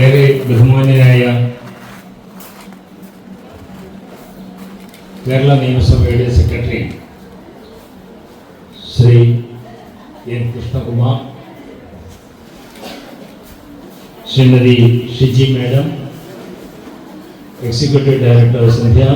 ഏറെ ബഹുമാന്യനായ കേരള നിയമസഭയുടെ secretary Shri N Krishnakumar, Shrimati Shiji madam, executive director Sandhya,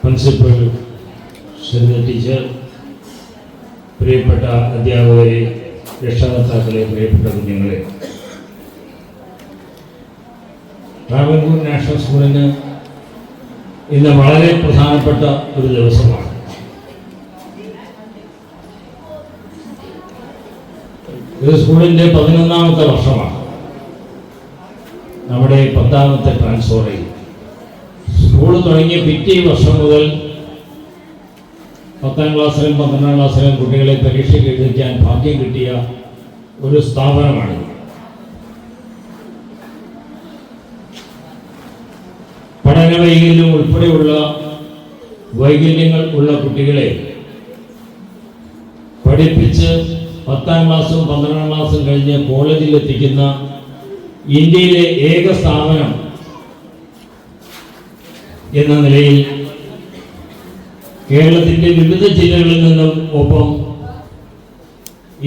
principal Shri teacher, പ്രിയപ്പെട്ട അധ്യാപകരെ, രക്ഷകർത്താക്കളെ, പ്രിയപ്പെട്ട കുഞ്ഞുങ്ങളെ, ട്രാവൻകൂർ നാഷണൽ സ്കൂളിന് ഇന്ന് വളരെ പ്രധാനപ്പെട്ട ഒരു ദിവസമാണ്. ഇത് സ്കൂളിൻ്റെ 11ാമത്തെ വർഷമാണ്. നമ്മുടെ 10ാമത്തെ ട്രാൻസ്ഫറിൽ സ്കൂൾ തുടങ്ങിയ പിറ്റേ വർഷം മുതൽ 10ാം ക്ലാസ്സിലും 12ാം ക്ലാസ്സിലും കുട്ടികളെ പരീക്ഷയ്ക്ക് എഴുതിക്കാൻ ഭാഗ്യം കിട്ടിയ ഒരു സ്ഥാപനമാണിത്. പഠന വൈകല്യം ഉൾപ്പെടെയുള്ള വൈകല്യങ്ങൾ ഉള്ള കുട്ടികളെ പഠിപ്പിച്ച് 10ാം ക്ലാസ്സും 12ാം ക്ലാസ്സും കഴിഞ്ഞ് കോളേജിൽ എത്തിക്കുന്ന ഇന്ത്യയിലെ ഏക സ്ഥാപനം എന്ന നിലയിൽ കേരളത്തിൻ്റെ വിവിധ ജില്ലകളിൽ നിന്നും ഒപ്പം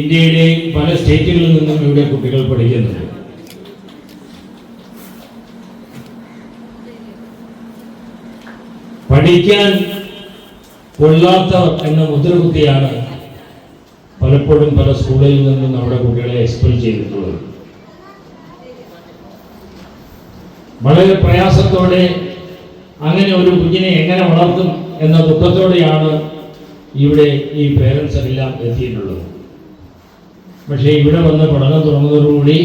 ഇന്ത്യയിലെ പല സ്റ്റേറ്റുകളിൽ നിന്നും ഇവിടെ കുട്ടികൾ പഠിക്കുന്നുണ്ട്. പഠിക്കാൻ കൊള്ളാത്തവർ എന്ന മുദ്രകുത്തിയാണ് പലപ്പോഴും പല സ്കൂളിൽ നിന്നും നമ്മുടെ കുട്ടികളെ എക്സ്പെൽ ചെയ്തിട്ടുള്ളത്. വളരെ പ്രയാസത്തോടെ അങ്ങനെ ഒരു കുഞ്ഞിനെ എങ്ങനെ വളർത്തും എന്ന ദുഃഖത്തോടെയാണ് ഇവിടെ ഈ പേരൻസ് എല്ലാം എത്തിയിട്ടുള്ളത്. പക്ഷേ ഇവിടെ വന്ന് പഠനം തുടങ്ങുന്നതോടുകൂടി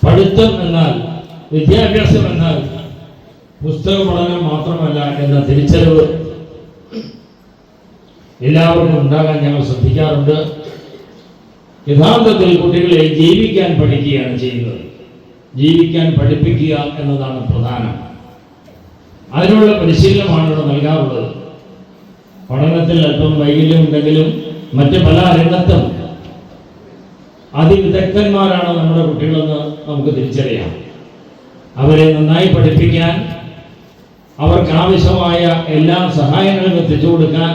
പഠിത്തം എന്നാൽ, വിദ്യാഭ്യാസം എന്നാൽ പുസ്തക പഠനം മാത്രമല്ല എന്ന തിരിച്ചറിവ് എല്ലാവർക്കും ഉണ്ടാകാൻ ഞങ്ങൾ ശ്രദ്ധിക്കാറുണ്ട്. യഥാർത്ഥത്തിൽ കുട്ടികളെ ജീവിക്കാൻ പഠിക്കുകയാണ് ചെയ്യുന്നത്. ജീവിക്കാൻ പഠിപ്പിക്കുക എന്നതാണ് പ്രധാനം. അതിനുള്ള പരിശീലനമാണ് ഇവിടെ നൽകാറുള്ളത്. പഠനത്തിൽ അല്പം വൈകല്യമുണ്ടെങ്കിലും മറ്റ് പല രംഗത്തും അതിവിദഗ്ധന്മാരാണ് നമ്മുടെ കുട്ടികളെന്ന് നമുക്ക് തിരിച്ചറിയാം. അവരെ നന്നായി പഠിപ്പിക്കാൻ, അവർക്ക് ആവശ്യമായ എല്ലാ സഹായങ്ങളും എത്തിച്ചു കൊടുക്കാൻ,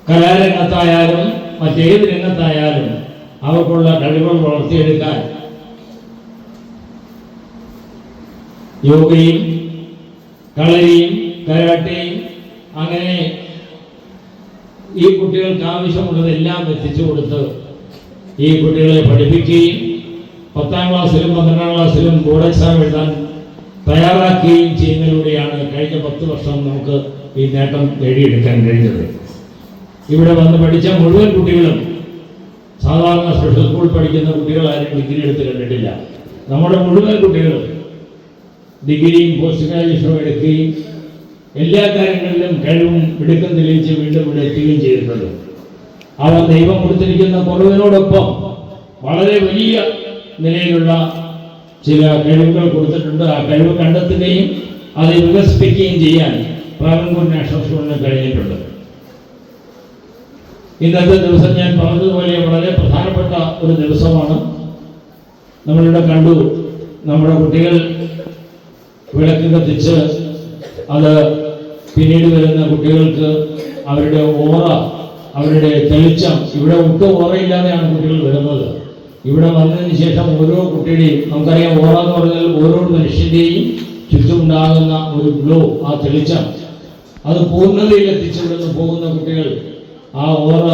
കലാരംഗത്തായാലും മറ്റേത് രംഗത്തായാലും അവർക്കുള്ള കഴിവുകൾ വളർത്തിയെടുക്കാൻ യോഗയും കളരിയും കരാട്ടയും അങ്ങനെ ഈ കുട്ടികൾക്ക് ആവശ്യമുള്ളതെല്ലാം എത്തിച്ചു കൊടുത്ത് ഈ കുട്ടികളെ പഠിപ്പിക്കുകയും 10ാം ക്ലാസ്സിലും 12ാം ക്ലാസ്സിലും ബോർഡ് എക്സാം എഴുതാൻ തയ്യാറാക്കുകയും ചെയ്യുന്നതിലൂടെയാണ് കഴിഞ്ഞ 10 വർഷം നമുക്ക് ഈ നേട്ടം നേടിയെടുക്കാൻ കഴിഞ്ഞത്. ഇവിടെ വന്ന് പഠിച്ച മുഴുവൻ കുട്ടികളും സാധാരണ സ്പെഷ്യൽ സ്കൂൾ പഠിക്കുന്ന കുട്ടികളാരും ഡിഗ്രി എടുത്ത് കണ്ടിട്ടില്ല. നമ്മുടെ മുഴുവൻ കുട്ടികളും ഡിഗ്രിയും പോസ്റ്റ് ഗ്രാജുവേഷനും എടുക്കുകയും എല്ലാ കാര്യങ്ങളിലും കഴിവും മിടുക്കം തെളിയിച്ച് വീണ്ടും ഇവിടെ എത്തുകയും ചെയ്തിട്ടുണ്ട്. അവർ ദൈവം കൊടുത്തിരിക്കുന്ന കുറവിനോടൊപ്പം വളരെ വലിയ നിലയിലുള്ള ചില കഴിവുകൾ കൊടുത്തിട്ടുണ്ട്. ആ കഴിവ് കണ്ടെത്തുകയും അത് വികസിപ്പിക്കുകയും ചെയ്യാൻ ട്രാവൻകൂർ നാഷണൽ സ്കൂളിന് കഴിഞ്ഞിട്ടുണ്ട്. ഇന്നത്തെ ദിവസം ഞാൻ പറഞ്ഞതുപോലെ വളരെ പ്രധാനപ്പെട്ട ഒരു ദിവസമാണ്. നമ്മളിവിടെ കണ്ടു, നമ്മുടെ കുട്ടികൾ വിളക്ക് കത്തിച്ച് അത് പിന്നീട് വരുന്ന കുട്ടികൾക്ക് അവരുടെ ഓറ, അവരുടെ തെളിച്ചം, ഇവിടെ ഒട്ടും ഓറയില്ലാതെയാണ് കുട്ടികൾ വരുന്നത്. ഇവിടെ വന്നതിന് ശേഷം ഓരോ കുട്ടിയുടെയും, നമുക്കറിയാം ഓറ എന്ന് പറഞ്ഞാൽ ഓരോ മനുഷ്യൻ്റെയും ചുറ്റുമുണ്ടാകുന്ന ഒരു ഗ്ലോ, ആ തെളിച്ചം, അത് പൂർണ്ണതയിൽ എത്തിച്ചുവിടുന്ന് പോകുന്ന കുട്ടികൾ ആ ഓറ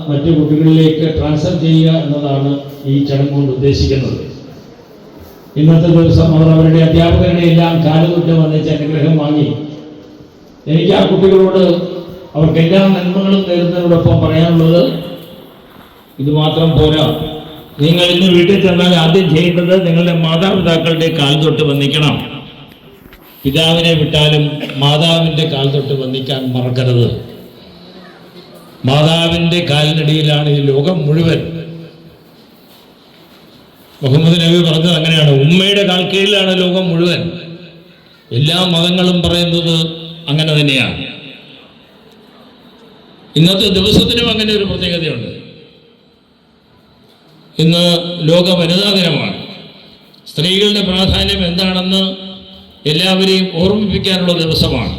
മറ്റു കുട്ടികളിലേക്ക് ട്രാൻസ്ഫർ ചെയ്യുക എന്നതാണ് ഈ ചടങ്ങ് കൊണ്ട് ഉദ്ദേശിക്കുന്നത്. ഇന്നത്തെ ദിവസം അവർ അവരുടെ അധ്യാപകരുടെ എല്ലാം കാലുകുറ്റം വന്നിച്ച് അനുഗ്രഹം വാങ്ങി. എനിക്ക് ആ കുട്ടികളോട് അവർക്ക് എല്ലാ നന്മകളും നേരുന്നതിനോടൊപ്പം പറയാനുള്ളത്, ഇത് മാത്രം പോരാ. നിങ്ങൾ ഇന്ന് വീട്ടിൽ ചെന്നാൽ ആദ്യം ചെയ്യേണ്ടത് നിങ്ങളുടെ മാതാപിതാക്കളുടെ കാൽ തൊട്ട് വന്ദിക്കണം. പിതാവിനെ വിട്ടാലും മാതാവിൻ്റെ കാൽ തൊട്ട് വന്ദിക്കാൻ മറക്കരുത്. മാതാവിൻ്റെ കാലിനടിയിലാണ് ഈ ലോകം മുഴുവൻ. മുഹമ്മദ് നബി പറഞ്ഞത് അങ്ങനെയാണ്, ഉമ്മയുടെ കാൽ കീഴിലാണ് ലോകം മുഴുവൻ. എല്ലാ മതങ്ങളും പറയുന്നത് അങ്ങനെ തന്നെയാണ്. ഇന്നത്തെ ദിവസത്തിനും അങ്ങനെ ഒരു പ്രത്യേകതയുണ്ട്. ഇന്ന് ലോക വനിതാ ദിനമാണ്. സ്ത്രീകളുടെ പ്രാധാന്യം എന്താണെന്ന് എല്ലാവരെയും ഓർമ്മിപ്പിക്കാനുള്ള ദിവസമാണ്.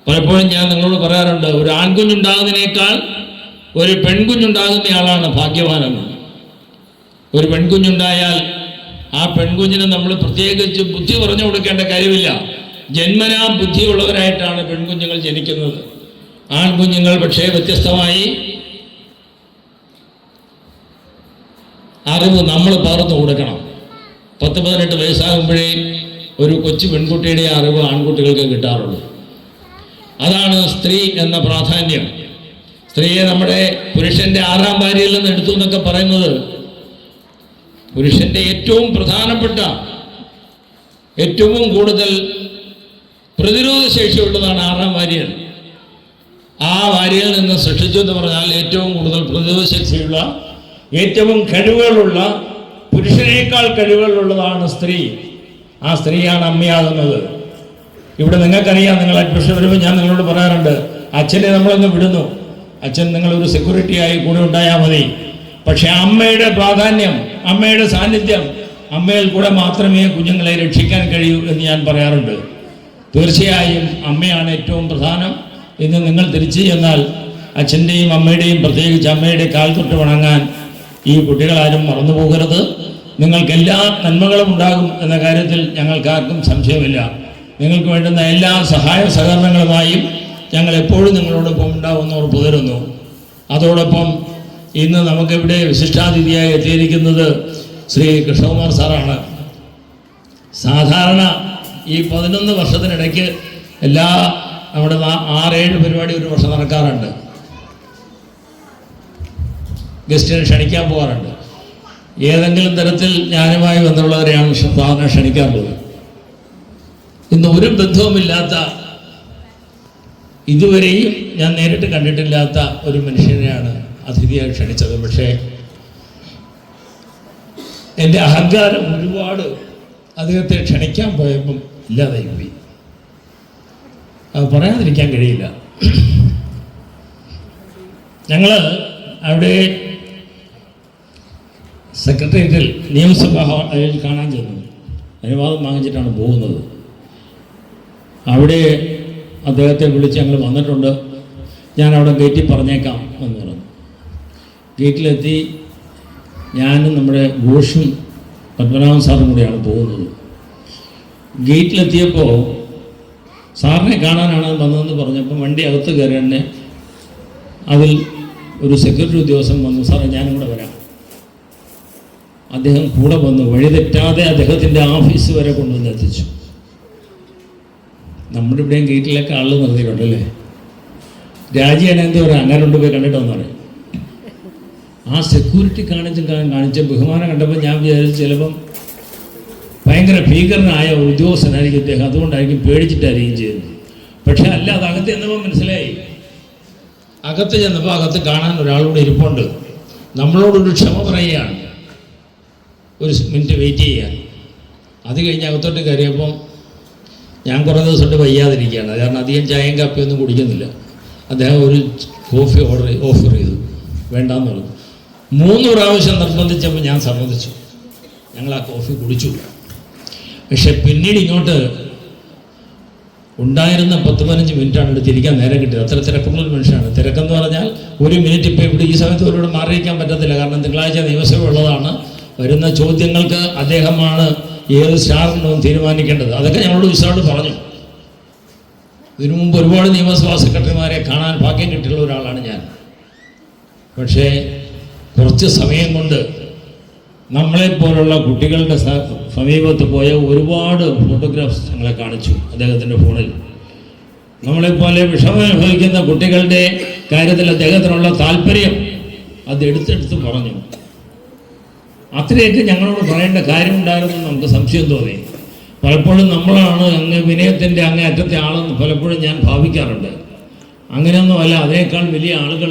പലപ്പോഴും ഞാൻ നിങ്ങളോട് പറയാറുണ്ട്, ഒരു ആൺകുഞ്ഞുണ്ടാകുന്നതിനേക്കാൾ ഒരു പെൺകുഞ്ഞുണ്ടാകുന്നയാളാണ് ഭാഗ്യവാനെന്ന്. ഒരു പെൺകുഞ്ഞുണ്ടായാൽ ആ പെൺകുഞ്ഞിന് നമ്മൾ പ്രത്യേകിച്ച് ബുദ്ധി പറഞ്ഞു കൊടുക്കേണ്ട കാര്യമില്ല. ജന്മനാ ബുദ്ധിയുള്ളവരായിട്ടാണ് പെൺകുഞ്ഞുങ്ങൾ ജനിക്കുന്നത്. ആൺകുഞ്ഞുങ്ങൾ പക്ഷേ വ്യത്യസ്തമായി അറിവ് നമ്മൾ പകർന്നു കൊടുക്കണം. 10-18 വയസ്സാകുമ്പോഴേ ഒരു കൊച്ചു പെൺകുട്ടിയുടെ അറിവ് ആൺകുട്ടികൾക്ക് കിട്ടാറുള്ളൂ. അതാണ് സ്ത്രീ എന്ന പ്രാധാന്യം. സ്ത്രീയെ നമ്മുടെ പുരുഷന്റെ 6ാം ഭാര്യയിൽ നിന്ന് എടുത്തു എന്നൊക്കെ പറയുന്നത് പുരുഷന്റെ ഏറ്റവും പ്രധാനപ്പെട്ട, ഏറ്റവും കൂടുതൽ പ്രതിരോധ ശേഷിയുള്ളതാണ് 6ാം ഭാര്യ. ആ ഭാര്യയിൽ നിന്ന് സൃഷ്ടിച്ചു എന്ന് പറഞ്ഞാൽ ഏറ്റവും കൂടുതൽ പ്രതിരോധ ശേഷിയുള്ള, ഏറ്റവും കഴിവുകളുള്ള, പുരുഷനേക്കാൾ കഴിവുകളുള്ളതാണ് സ്ത്രീ. ആ സ്ത്രീയാണ് അമ്മയാകുന്നത്. ഇവിടെ നിങ്ങൾക്കറിയാം, നിങ്ങൾ അഡ്മിഷൻ വരുമ്പോൾ ഞാൻ നിങ്ങളോട് പറയാറുണ്ട്, അച്ഛനെ നമ്മളൊന്ന് വിടുന്നു, അച്ഛൻ നിങ്ങളൊരു സെക്യൂരിറ്റിയായി കൂടെ ഉണ്ടായാൽ മതി. പക്ഷെ അമ്മയുടെ പ്രാധാന്യം, അമ്മയുടെ സാന്നിധ്യം, അമ്മയിൽ കൂടെ മാത്രമേ കുഞ്ഞുങ്ങളെ രക്ഷിക്കാൻ കഴിയൂ എന്ന് ഞാൻ പറയാറുണ്ട്. തീർച്ചയായും അമ്മയാണ് ഏറ്റവും പ്രധാനം. ഇന്ന് നിങ്ങൾ തിരിച്ചു ചെന്നാൽ അച്ഛൻ്റെയും അമ്മയുടെയും, പ്രത്യേകിച്ച് അമ്മയുടെ കാൽ തൊട്ട് വണങ്ങാൻ ഈ കുട്ടികളാരും മറന്നു പോകരുത്. നിങ്ങൾക്ക് എല്ലാ നന്മകളും ഉണ്ടാകും എന്ന കാര്യത്തിൽ ഞങ്ങൾക്കാർക്കും സംശയമില്ല. നിങ്ങൾക്ക് വേണ്ടുന്ന എല്ലാ സഹായ സഹകരണങ്ങളുമായും ഞങ്ങൾ എപ്പോഴും നിങ്ങളോടൊപ്പം ഉണ്ടാവുമെന്ന് ഉറപ്പ് തരുന്നു. അതോടൊപ്പം ഇന്ന് നമുക്കിവിടെ വിശിഷ്ടാതിഥിയായി എത്തിയിരിക്കുന്നത് ശ്രീ കൃഷ്ണകുമാർ സാറാണ്. സാധാരണ ഈ 11 വർഷത്തിനിടയ്ക്ക് എല്ലാ നമ്മുടെ 6-7 പരിപാടി ഒരു വർഷം നടക്കാറുണ്ട്. ഗസ്റ്റിനെ ക്ഷണിക്കാൻ പോകാറുണ്ട്. ഏതെങ്കിലും തരത്തിൽ ഞാനുമായി ബന്ധമുള്ളവരെയാണ് സാധാരണ ക്ഷണിക്കാറുള്ളത്. ഇന്ന് ഒരു ബന്ധവുമില്ലാത്ത, ഇതുവരെയും ഞാൻ നേരിട്ട് കണ്ടിട്ടില്ലാത്ത ഒരു മനുഷ്യനെയാണ് അതിഥിയായി ക്ഷണിച്ചത്. പക്ഷേ എൻ്റെ അഹങ്കാരം ഒരുപാട് അദ്ദേഹത്തെ ക്ഷണിക്കാൻ പോയപ്പം ഇല്ലാതായി പോയി. അത് പറയാതിരിക്കാൻ കഴിയില്ല. ഞങ്ങൾ അവിടെ സെക്രട്ടേറിയറ്റിൽ നിയമസഭാ ഹാളിൽ കാണാൻ ചെന്നു. അനുവാദം വാങ്ങിച്ചിട്ടാണ് പോകുന്നത്. അവിടെ അദ്ദേഹത്തെ വിളിച്ച് ഞങ്ങൾ വന്നിട്ടുണ്ട്, ഞാൻ അവിടെ ഗേറ്റിൽ പറഞ്ഞേക്കാം എന്ന് പറഞ്ഞു. ഗേറ്റിലെത്തി ഞാനും നമ്മുടെ ഘോഷും പത്മനാഭൻ സാറും കൂടെയാണ് പോകുന്നത്. ഗേറ്റിലെത്തിയപ്പോൾ സാറിനെ കാണാനാണ് വന്നതെന്ന് പറഞ്ഞപ്പോൾ വണ്ടി അകത്ത് കയറി തന്നെ അതിൽ ഒരു സെക്യൂരിറ്റി ഉദ്യോഗസ്ഥൻ വന്നു. സാറേ ഞാനും കൂടെ വരാം. അദ്ദേഹം കൂടെ വന്നു. വഴിതെറ്റാതെ അദ്ദേഹത്തിൻ്റെ ഓഫീസ് വരെ കൊണ്ടുവന്ന് എത്തിച്ചു. നമ്മുടെ ഇവിടെയും ഗേറ്റിലൊക്കെ ആൾ നിർത്തിയിട്ടുണ്ടല്ലേ. രാജിയാണ് എന്ത് പറയാം, അങ്ങനെ കൊണ്ടുപോയി കണ്ടിട്ടൊന്നും പറയും. ആ സെക്യൂരിറ്റി കാണിച്ച ബഹുമാനം കണ്ടപ്പോൾ ഞാൻ വിചാരിച്ചു ചിലപ്പം ഭയങ്കര ഭീകരനായ ഒരു ഉദ്യോഗസ്ഥനായിരിക്കും അദ്ദേഹം, അതുകൊണ്ടായിരിക്കും പേടിച്ചിട്ടായിരിക്കും ചെയ്യുന്നത്. പക്ഷെ അല്ല, അത് അകത്ത് ചെന്നപ്പോൾ മനസ്സിലായി. അകത്ത് ചെന്നപ്പോൾ അകത്ത് കാണാൻ ഒരാളോട് ഇരിപ്പുണ്ട്. നമ്മളോടൊരു ക്ഷമ പറയുകയാണ്, ഒരു മിനിറ്റ് വെയിറ്റ് ചെയ്യാൻ. അത് കഴിഞ്ഞ് അകത്തോട്ട് കയറിയപ്പം ഞാൻ കുറേ ദിവസം കൊണ്ട് വയ്യാതിരിക്കുകയാണ്. കാരണം അധികം ചായയും കാപ്പിയൊന്നും കുടിക്കുന്നില്ല. അദ്ദേഹം ഒരു കോഫി ഓഫർ ചെയ്തു, വേണ്ടാന്ന് പറഞ്ഞു. 3 പ്രാവശ്യം നിർബന്ധിച്ചപ്പോൾ ഞാൻ സമ്മതിച്ചു. ഞങ്ങൾ ആ കോഫി കുടിച്ചു. പക്ഷെ പിന്നീട് ഇങ്ങോട്ട് ഉണ്ടായിരുന്ന 10-15 മിനിറ്റാണ് ഇവിടെ തിരിക്കാൻ നേരം കിട്ടിയത്. അത്ര തിരക്കുള്ള ഒരു മനുഷ്യനാണ്. തിരക്കെന്ന് പറഞ്ഞാൽ ഒരു മിനിറ്റ് ഇപ്പോൾ ഇവിടെ ഈ സമയത്ത് അവരോട് മാറിയിരിക്കാൻ പറ്റത്തില്ല. കാരണം തിങ്കളാഴ്ച നിയമസഭ ഉള്ളതാണ്. വരുന്ന ചോദ്യങ്ങൾക്ക് അദ്ദേഹമാണ് ഏത് സ്റ്റാറിനും തീരുമാനിക്കേണ്ടത്. അതൊക്കെ ഞങ്ങളോട് വിശദമായിട്ട് പറഞ്ഞു. ഇതിനു മുമ്പ് ഒരുപാട് നിയമസഭാ സെക്രട്ടറിമാരെ കാണാൻ ഭാഗ്യം കിട്ടിയുള്ള ഒരാളാണ് ഞാൻ. പക്ഷേ കുറച്ച് സമയം കൊണ്ട് നമ്മളെപ്പോലുള്ള കുട്ടികളുടെ സമീപത്ത് പോയ ഒരുപാട് ഫോട്ടോഗ്രാഫ്സ് ഞങ്ങളെ കാണിച്ചു അദ്ദേഹത്തിൻ്റെ ഫോണിൽ. നമ്മളെപ്പോലെ വിഷമം അനുഭവിക്കുന്ന കുട്ടികളുടെ കാര്യത്തിൽ അദ്ദേഹത്തിനുള്ള താല്പര്യം അത് എടുത്തെടുത്ത് പറഞ്ഞു. അത്രയൊക്കെ ഞങ്ങളോട് പറയേണ്ട കാര്യമുണ്ടായിരുന്നു. നമുക്ക് സംശയം തോന്നി. പലപ്പോഴും നമ്മളാണ് അങ്ങ് വിനയത്തിൻ്റെ അങ്ങേ അറ്റത്തെ ആളെന്ന് പലപ്പോഴും ഞാൻ ഭാവിക്കാറുണ്ട്. അങ്ങനെയൊന്നുമല്ല. അതിനേക്കാൾ വലിയ ആളുകൾ,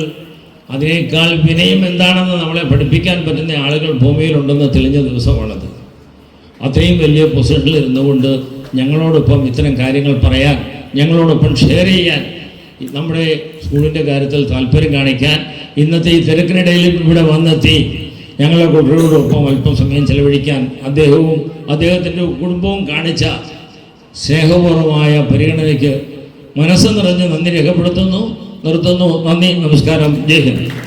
അതിനേക്കാൾ വിനയം എന്താണെന്ന് നമ്മളെ പഠിപ്പിക്കാൻ പറ്റുന്ന ആളുകൾ ഭൂമിയിലുണ്ടെന്ന് തെളിഞ്ഞ ദിവസമാണത്. അത്രയും വലിയ പൊസിഷനിൽ ഇരുന്നുകൊണ്ട് ഞങ്ങളോടൊപ്പം ഇത്തരം കാര്യങ്ങൾ പറയാൻ, ഞങ്ങളോടൊപ്പം ഷെയർ ചെയ്യാൻ, നമ്മുടെ സ്കൂളിൻ്റെ കാര്യത്തിൽ താല്പര്യം കാണിക്കാൻ, ഇന്നത്തെ ഈ തിരക്കിനിടയിലും ഇവിടെ വന്നെത്തി ഞങ്ങളുടെ കുട്ടികളോടൊപ്പം അല്പം സമയം ചെലവഴിക്കാൻ അദ്ദേഹവും അദ്ദേഹത്തിൻ്റെ കുടുംബവും കാണിച്ച സ്നേഹപൂർവമായ പരിഗണനയ്ക്ക് മനസ്സ് നിറഞ്ഞ് നന്ദി രേഖപ്പെടുത്തുന്നു. നിർത്തുന്നു. നന്ദി, നമസ്കാരം, ജയ് ഹിന്ദ്.